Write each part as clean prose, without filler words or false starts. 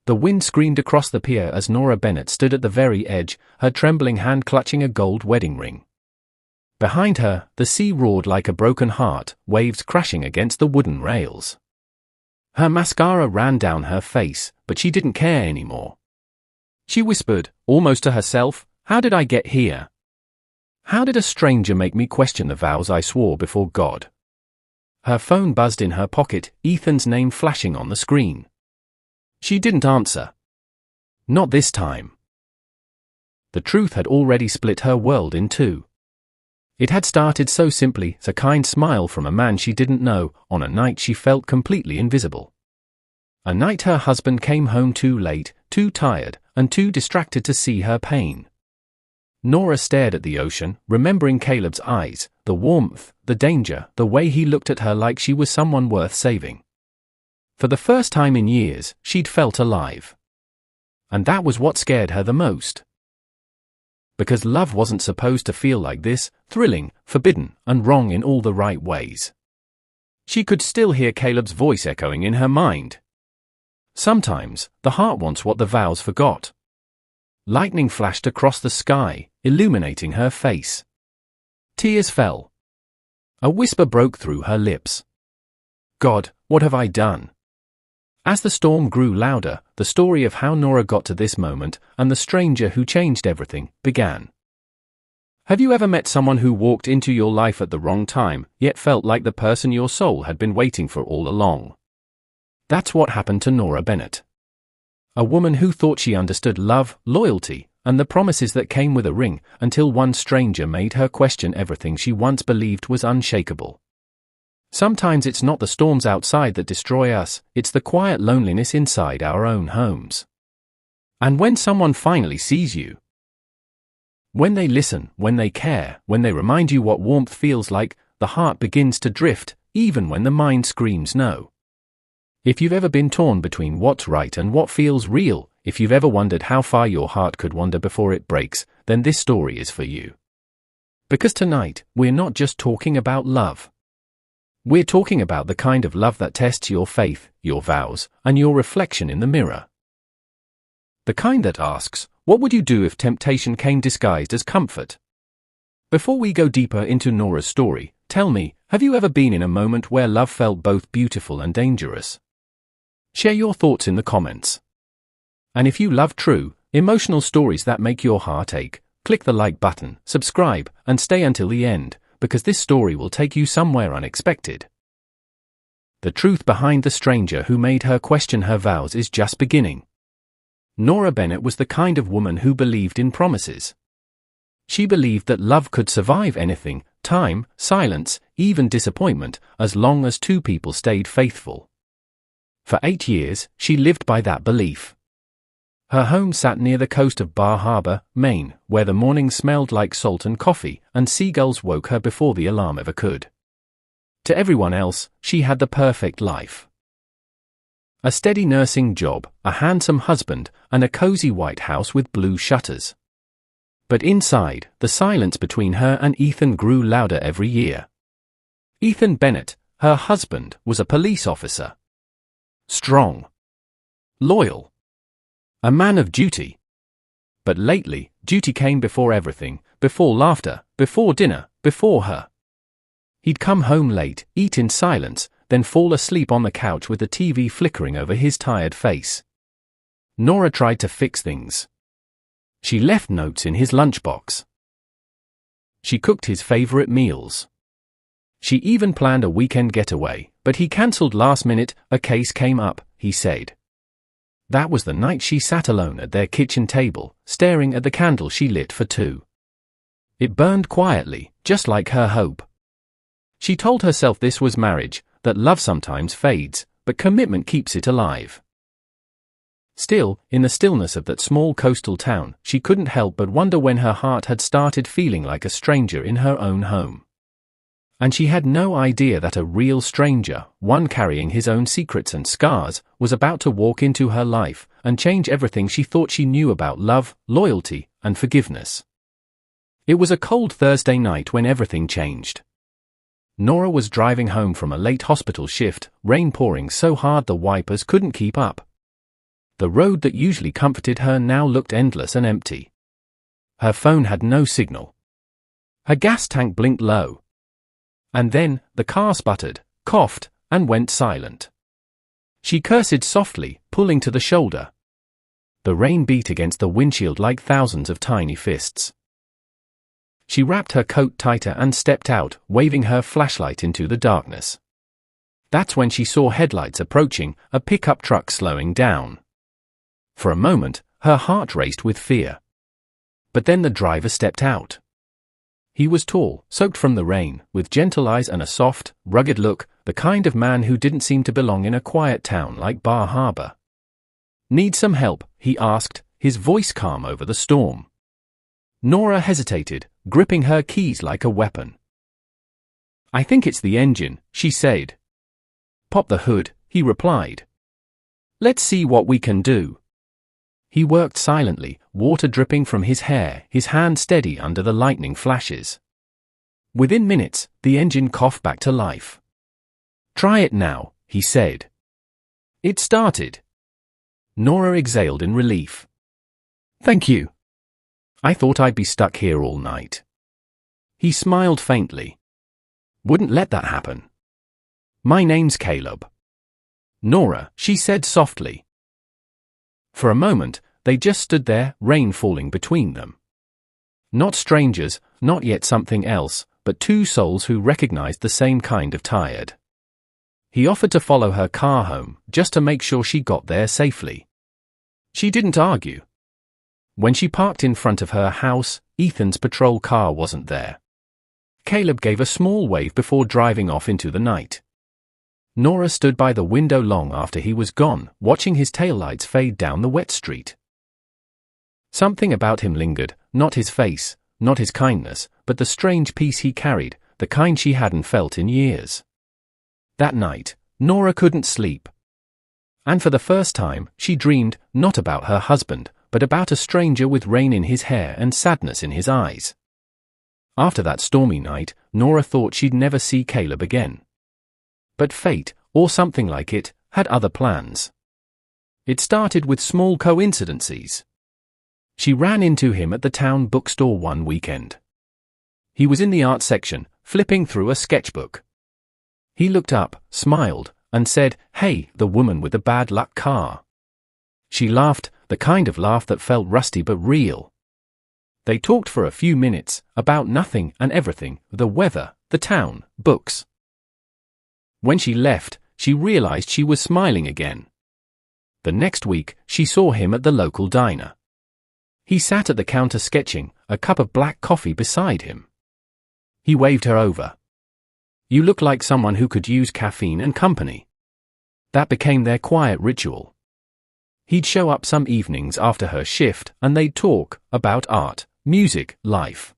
The wind screamed across the pier as Nora Bennett stood at the very edge, her trembling hand clutching a gold wedding ring. Behind her, the sea roared like a broken heart, waves crashing against the wooden rails. Her mascara ran down her face, but she didn't care anymore. She whispered, almost to herself, "How did I get here? How did a stranger make me question the vows I swore before God?" Her phone buzzed in her pocket, Ethan's name flashing on the screen. She didn't answer. Not this time. The truth had already split her world in two. It had started so simply, a kind smile from a man she didn't know, on a night she felt completely invisible. A night her husband came home too late, too tired, and too distracted to see her pain. Nora stared at the ocean, remembering Caleb's eyes, the warmth, the danger, the way he looked at her like she was someone worth saving. For the first time in years, she'd felt alive. And that was what scared her the most. Because love wasn't supposed to feel like this, thrilling, forbidden, and wrong in all the right ways. She could still hear Caleb's voice echoing in her mind. Sometimes, the heart wants what the vows forgot. Lightning flashed across the sky, illuminating her face. Tears fell. A whisper broke through her lips. God, what have I done? As the storm grew louder, the story of how Nora got to this moment, and the stranger who changed everything, began. Have you ever met someone who walked into your life at the wrong time, yet felt like the person your soul had been waiting for all along? That's what happened to Nora Bennett. A woman who thought she understood love, loyalty, and the promises that came with a ring, until one stranger made her question everything she once believed was unshakable. Sometimes it's not the storms outside that destroy us, it's the quiet loneliness inside our own homes. And when someone finally sees you, when they listen, when they care, when they remind you what warmth feels like, the heart begins to drift, even when the mind screams no. If you've ever been torn between what's right and what feels real, if you've ever wondered how far your heart could wander before it breaks, then this story is for you. Because tonight, we're not just talking about love. We're talking about the kind of love that tests your faith, your vows, and your reflection in the mirror. The kind that asks, what would you do if temptation came disguised as comfort? Before we go deeper into Nora's story, tell me, have you ever been in a moment where love felt both beautiful and dangerous? Share your thoughts in the comments. And if you love true, emotional stories that make your heart ache, click the like button, subscribe, and stay until the end, because this story will take you somewhere unexpected. The truth behind the stranger who made her question her vows is just beginning. Nora Bennett was the kind of woman who believed in promises. She believed that love could survive anything, time, silence, even disappointment, as long as two people stayed faithful. For 8 years, she lived by that belief. Her home sat near the coast of Bar Harbor, Maine, where the mornings smelled like salt and coffee, and seagulls woke her before the alarm ever could. To everyone else, she had the perfect life. A steady nursing job, a handsome husband, and a cozy white house with blue shutters. But inside, the silence between her and Ethan grew louder every year. Ethan Bennett, her husband, was a police officer. Strong. Loyal. A man of duty. But lately, duty came before everything, before laughter, before dinner, before her. He'd come home late, eat in silence, then fall asleep on the couch with the TV flickering over his tired face. Nora tried to fix things. She left notes in his lunchbox. She cooked his favorite meals. She even planned a weekend getaway, but he cancelled last minute. A case came up, he said. That was the night she sat alone at their kitchen table, staring at the candle she lit for two. It burned quietly, just like her hope. She told herself this was marriage, that love sometimes fades, but commitment keeps it alive. Still, in the stillness of that small coastal town, she couldn't help but wonder when her heart had started feeling like a stranger in her own home. And she had no idea that a real stranger, one carrying his own secrets and scars, was about to walk into her life and change everything she thought she knew about love, loyalty, and forgiveness. It was a cold Thursday night when everything changed. Nora was driving home from a late hospital shift, rain pouring so hard the wipers couldn't keep up. The road that usually comforted her now looked endless and empty. Her phone had no signal. Her gas tank blinked low. And then, the car sputtered, coughed, and went silent. She cursed softly, pulling to the shoulder. The rain beat against the windshield like thousands of tiny fists. She wrapped her coat tighter and stepped out, waving her flashlight into the darkness. That's when she saw headlights approaching, a pickup truck slowing down. For a moment, her heart raced with fear. But then the driver stepped out. He was tall, soaked from the rain, with gentle eyes and a soft, rugged look, the kind of man who didn't seem to belong in a quiet town like Bar Harbor. "Need some help?" he asked, his voice calm over the storm. Nora hesitated, gripping her keys like a weapon. "I think it's the engine," she said. "Pop the hood," he replied. "Let's see what we can do." He worked silently, water dripping from his hair, his hand steady under the lightning flashes. Within minutes, the engine coughed back to life. "Try it now," he said. It started. Nora exhaled in relief. "Thank you. I thought I'd be stuck here all night." He smiled faintly. "Wouldn't let that happen. My name's Caleb." "Nora," she said softly. For a moment, they just stood there, rain falling between them. Not strangers, not yet something else, but two souls who recognized the same kind of tired. He offered to follow her car home, just to make sure she got there safely. She didn't argue. When she parked in front of her house, Ethan's patrol car wasn't there. Caleb gave a small wave before driving off into the night. Nora stood by the window long after he was gone, watching his taillights fade down the wet street. Something about him lingered, not his face, not his kindness, but the strange peace he carried, the kind she hadn't felt in years. That night, Nora couldn't sleep. And for the first time, she dreamed, not about her husband, but about a stranger with rain in his hair and sadness in his eyes. After that stormy night, Nora thought she'd never see Caleb again. But fate, or something like it, had other plans. It started with small coincidences. She ran into him at the town bookstore one weekend. He was in the art section, flipping through a sketchbook. He looked up, smiled, and said, "Hey, the woman with the bad luck car." She laughed, the kind of laugh that felt rusty but real. They talked for a few minutes, about nothing and everything, the weather, the town, books. When she left, she realized she was smiling again. The next week, she saw him at the local diner. He sat at the counter sketching, a cup of black coffee beside him. He waved her over. "You look like someone who could use caffeine and company." That became their quiet ritual. He'd show up some evenings after her shift, and they'd talk about art, music, life.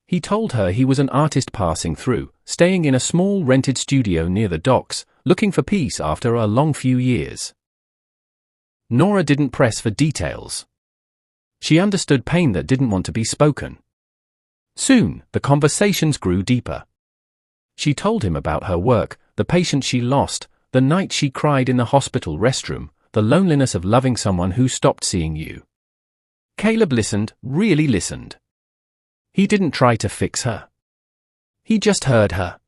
He told her he was an artist passing through, staying in a small rented studio near the docks, looking for peace after a long few years. Nora didn't press for details. She understood pain that didn't want to be spoken. Soon, the conversations grew deeper. She told him about her work, the patient she lost, the night she cried in the hospital restroom, the loneliness of loving someone who stopped seeing you. Caleb listened, really listened. He didn't try to fix her. He just heard her.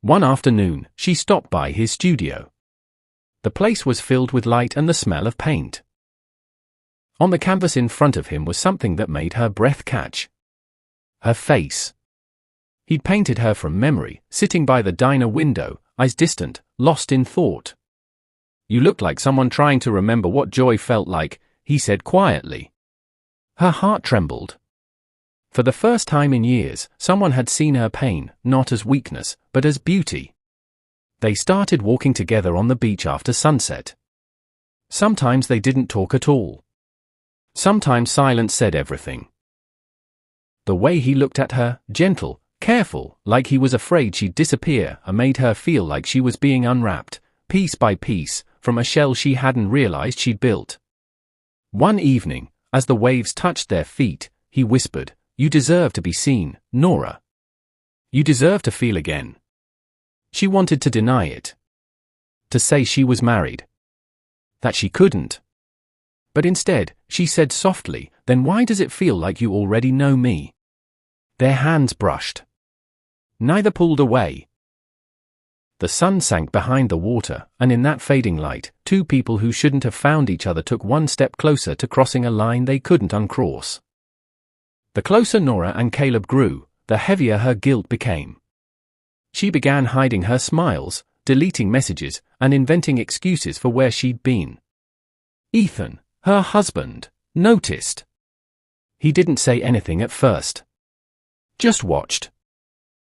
One afternoon, she stopped by his studio. The place was filled with light and the smell of paint. On the canvas in front of him was something that made her breath catch. Her face. He'd painted her from memory, sitting by the diner window, eyes distant, lost in thought. "You look like someone trying to remember what joy felt like," he said quietly. Her heart trembled. For the first time in years, someone had seen her pain, not as weakness, but as beauty. They started walking together on the beach after sunset. Sometimes they didn't talk at all. Sometimes silence said everything. The way he looked at her, gentle, careful, like he was afraid she'd disappear, made her feel like she was being unwrapped, piece by piece, from a shell she hadn't realized she'd built. One evening, as the waves touched their feet, he whispered, "You deserve to be seen, Nora. You deserve to feel again." She wanted to deny it. To say she was married. That she couldn't. But instead, she said softly, "Then why does it feel like you already know me?" Their hands brushed. Neither pulled away. The sun sank behind the water, and in that fading light, two people who shouldn't have found each other took one step closer to crossing a line they couldn't uncross. The closer Nora and Caleb grew, the heavier her guilt became. She began hiding her smiles, deleting messages, and inventing excuses for where she'd been. Ethan, her husband, noticed. He didn't say anything at first. Just watched.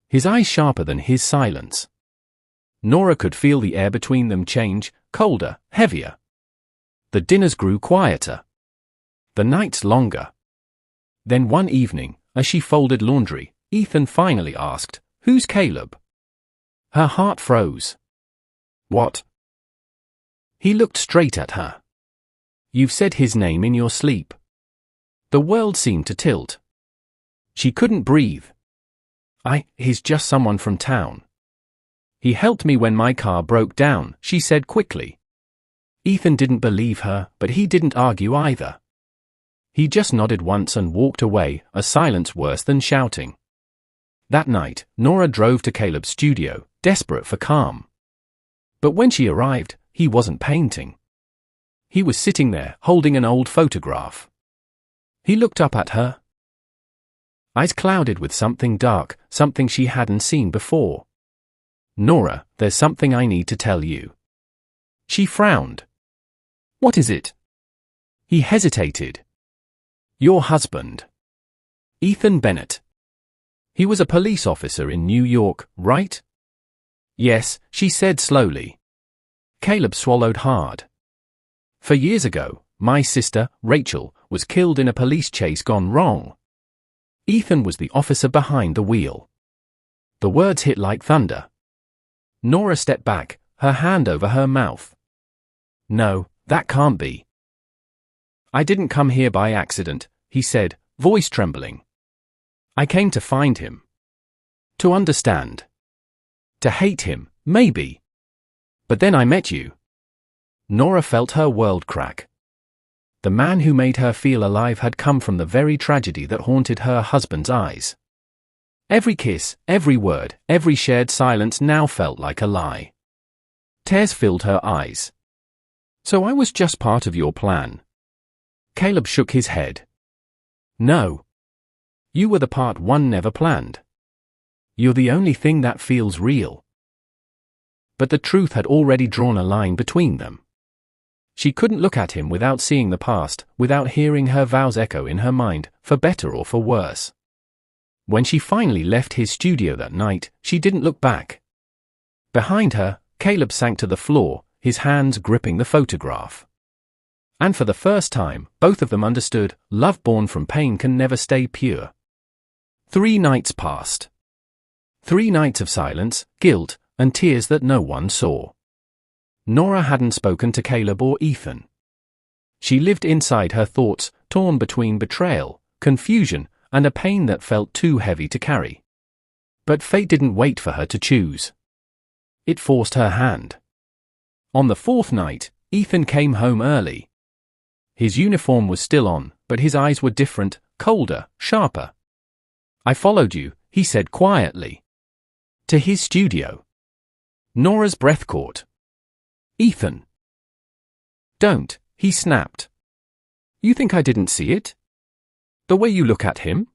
His eyes sharper than his silence. Nora could feel the air between them change, colder, heavier. The dinners grew quieter. The nights longer. Then one evening, as she folded laundry, Ethan finally asked, "Who's Caleb?" Her heart froze. "What?" He looked straight at her. "You've said his name in your sleep." The world seemed to tilt. She couldn't breathe. He's just someone from town. He helped me when my car broke down," she said quickly. Ethan didn't believe her, but he didn't argue either. He just nodded once and walked away, a silence worse than shouting. That night, Nora drove to Caleb's studio, desperate for calm. But when she arrived, he wasn't painting. He was sitting there, holding an old photograph. He looked up at her. Eyes clouded with something dark, something she hadn't seen before. "Nora, there's something I need to tell you." She frowned. "What is it?" He hesitated. "Your husband. Ethan Bennett. He was a police officer in New York, right?" "Yes," she said slowly. Caleb swallowed hard. "For years ago, my sister, Rachel, was killed in a police chase gone wrong. Ethan was the officer behind the wheel." The words hit like thunder. Nora stepped back, her hand over her mouth. "No, that can't be." "I didn't come here by accident," he said, voice trembling. "I came to find him. To understand. To hate him, maybe. But then I met you." Nora felt her world crack. The man who made her feel alive had come from the very tragedy that haunted her husband's eyes. Every kiss, every word, every shared silence now felt like a lie. Tears filled her eyes. "So I was just part of your plan?" Caleb shook his head. "No. You were the part one never planned. You're the only thing that feels real." But the truth had already drawn a line between them. She couldn't look at him without seeing the past, without hearing her vows echo in her mind, for better or for worse. When she finally left his studio that night, she didn't look back. Behind her, Caleb sank to the floor, his hands gripping the photograph. And for the first time, both of them understood, love born from pain can never stay pure. 3 nights passed. 3 nights of silence, guilt, and tears that no one saw. Nora hadn't spoken to Caleb or Ethan. She lived inside her thoughts, torn between betrayal, confusion, and a pain that felt too heavy to carry. But fate didn't wait for her to choose. It forced her hand. On the 4th night, Ethan came home early. His uniform was still on, but his eyes were different, colder, sharper. "I followed you," he said quietly. "To his studio." Nora's breath caught. "Ethan." "Don't," he snapped. "You think I didn't see it? The way you look at him?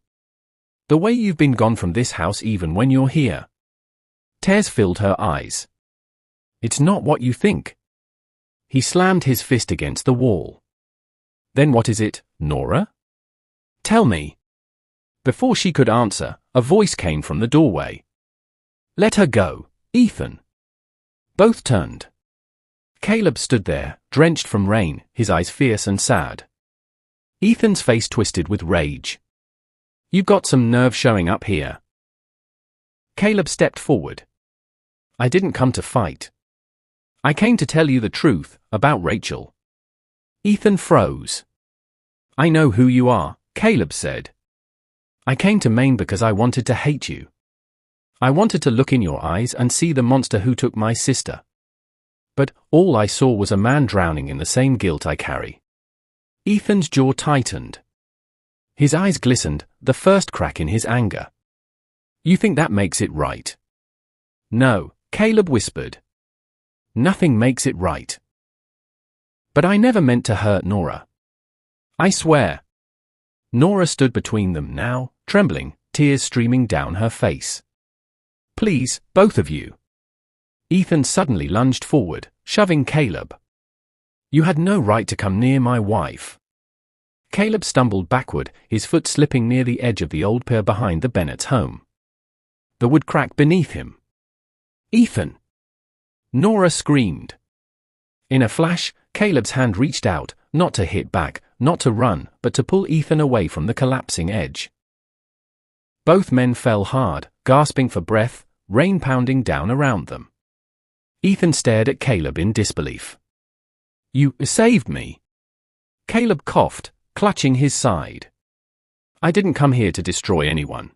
The way you've been gone from this house even when you're here." Tears filled her eyes. "It's not what you think." He slammed his fist against the wall. "Then what is it, Nora? Tell me." Before she could answer, a voice came from the doorway. "Let her go, Ethan." Both turned. Caleb stood there, drenched from rain, his eyes fierce and sad. Ethan's face twisted with rage. "You've got some nerve showing up here." Caleb stepped forward. "I didn't come to fight. I came to tell you the truth, about Rachel." Ethan froze. "I know who you are," Caleb said. "I came to Maine because I wanted to hate you. I wanted to look in your eyes and see the monster who took my sister. But all I saw was a man drowning in the same guilt I carry. Ethan's jaw tightened. His eyes glistened, the first crack in his anger. You think that makes it right? No, Caleb whispered. Nothing makes it right. But I never meant to hurt Nora. I swear. Nora stood between them now, trembling, tears streaming down her face. Please, both of you. Ethan suddenly lunged forward, shoving Caleb. You had no right to come near my wife. Caleb stumbled backward, his foot slipping near the edge of the old pier behind the Bennett's home. The wood cracked beneath him. Ethan! Nora screamed. In a flash, Caleb's hand reached out, not to hit back, not to run, but to pull Ethan away from the collapsing edge. Both men fell hard, gasping for breath, rain pounding down around them. Ethan stared at Caleb in disbelief. You saved me. Caleb coughed, clutching his side. I didn't come here to destroy anyone.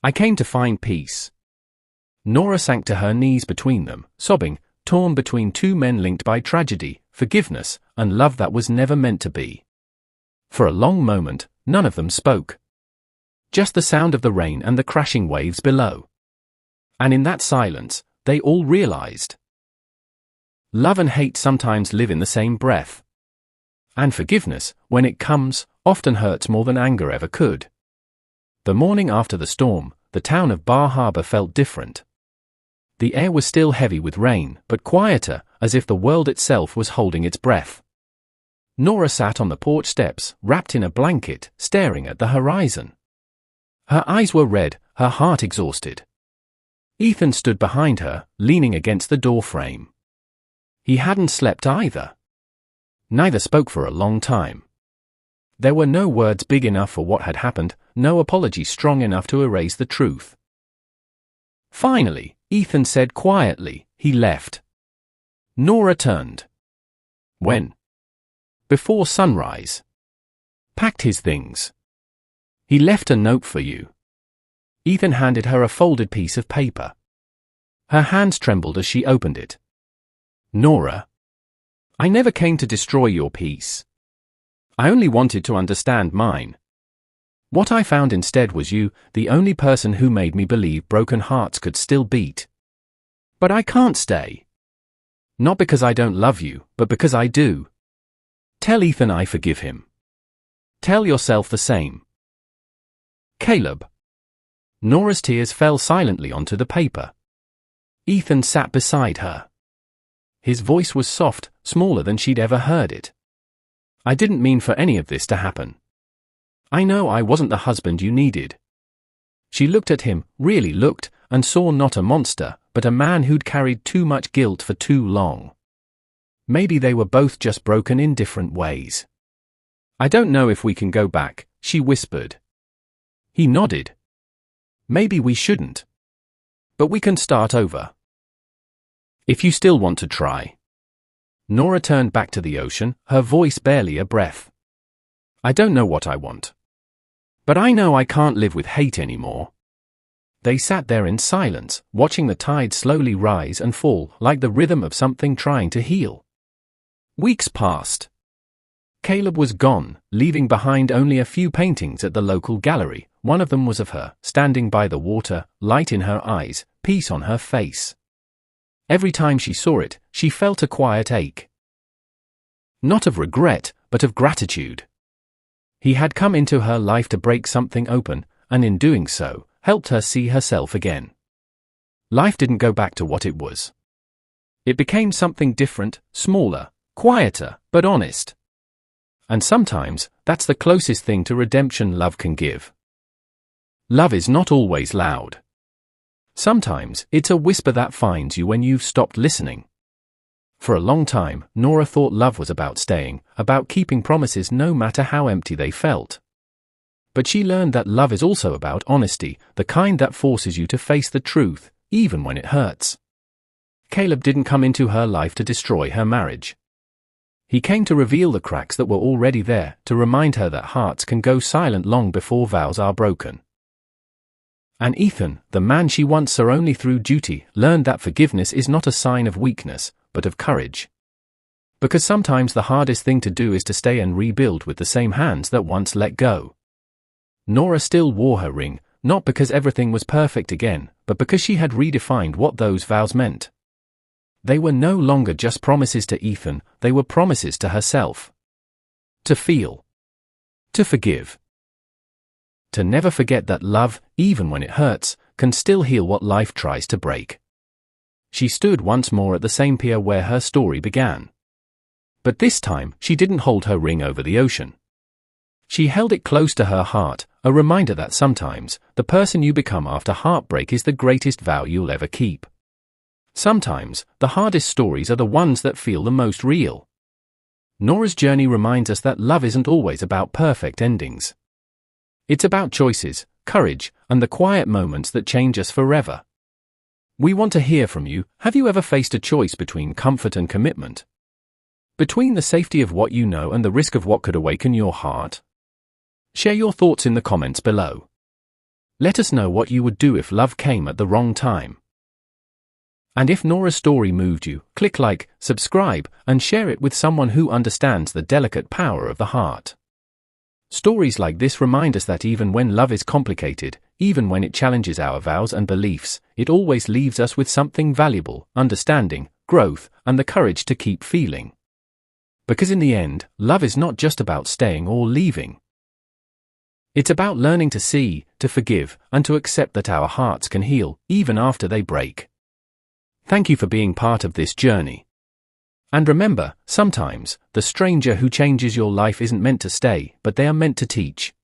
I came to find peace. Nora sank to her knees between them, sobbing, torn between two men linked by tragedy, forgiveness, and love that was never meant to be. For a long moment, none of them spoke. Just the sound of the rain and the crashing waves below. And in that silence, they all realized. Love and hate sometimes live in the same breath. And forgiveness, when it comes, often hurts more than anger ever could. The morning after the storm, the town of Bar Harbor felt different. The air was still heavy with rain, but quieter, as if the world itself was holding its breath. Nora sat on the porch steps, wrapped in a blanket, staring at the horizon. Her eyes were red, her heart exhausted. Ethan stood behind her, leaning against the door frame. He hadn't slept either. Neither spoke for a long time. There were no words big enough for what had happened, no apology strong enough to erase the truth. Finally, Ethan said quietly, he left. Nora turned. When? Before sunrise. Packed his things. He left a note for you. Ethan handed her a folded piece of paper. Her hands trembled as she opened it. Nora. I never came to destroy your peace. I only wanted to understand mine. What I found instead was you, the only person who made me believe broken hearts could still beat. But I can't stay. Not because I don't love you, but because I do. Tell Ethan I forgive him. Tell yourself the same. Caleb. Nora's tears fell silently onto the paper. Ethan sat beside her. His voice was soft, smaller than she'd ever heard it. I didn't mean for any of this to happen. I know I wasn't the husband you needed. She looked at him, really looked, and saw not a monster, but a man who'd carried too much guilt for too long. Maybe they were both just broken in different ways. I don't know if we can go back, she whispered. He nodded. Maybe we shouldn't. But we can start over. If you still want to try. Nora turned back to the ocean, her voice barely a breath. I don't know what I want. But I know I can't live with hate anymore. They sat there in silence, watching the tide slowly rise and fall, like the rhythm of something trying to heal. Weeks passed. Caleb was gone, leaving behind only a few paintings at the local gallery. One of them was of her, standing by the water, light in her eyes, peace on her face. Every time she saw it, she felt a quiet ache. Not of regret, but of gratitude. He had come into her life to break something open, and in doing so, helped her see herself again. Life didn't go back to what it was. It became something different, smaller, quieter, but honest. And sometimes, that's the closest thing to redemption love can give. Love is not always loud. Sometimes, it's a whisper that finds you when you've stopped listening. For a long time, Nora thought love was about staying, about keeping promises no matter how empty they felt. But she learned that love is also about honesty, the kind that forces you to face the truth, even when it hurts. Caleb didn't come into her life to destroy her marriage. He came to reveal the cracks that were already there, to remind her that hearts can go silent long before vows are broken. And Ethan, the man she once saw only through duty, learned that forgiveness is not a sign of weakness, but of courage. Because sometimes the hardest thing to do is to stay and rebuild with the same hands that once let go. Nora still wore her ring, not because everything was perfect again, but because she had redefined what those vows meant. They were no longer just promises to Ethan, they were promises to herself. To feel. To forgive. To never forget that love, even when it hurts, can still heal what life tries to break. She stood once more at the same pier where her story began. But this time, she didn't hold her ring over the ocean. She held it close to her heart, a reminder that sometimes, the person you become after heartbreak is the greatest vow you'll ever keep. Sometimes, the hardest stories are the ones that feel the most real. Nora's journey reminds us that love isn't always about perfect endings. It's about choices, courage, and the quiet moments that change us forever. We want to hear from you. Have you ever faced a choice between comfort and commitment? Between the safety of what you know and the risk of what could awaken your heart? Share your thoughts in the comments below. Let us know what you would do if love came at the wrong time. And if Nora's story moved you, click like, subscribe, and share it with someone who understands the delicate power of the heart. Stories like this remind us that even when love is complicated, even when it challenges our vows and beliefs, it always leaves us with something valuable: understanding, growth, and the courage to keep feeling. Because in the end, love is not just about staying or leaving. It's about learning to see, to forgive, and to accept that our hearts can heal, even after they break. Thank you for being part of this journey. And remember, sometimes, the stranger who changes your life isn't meant to stay, but they are meant to teach.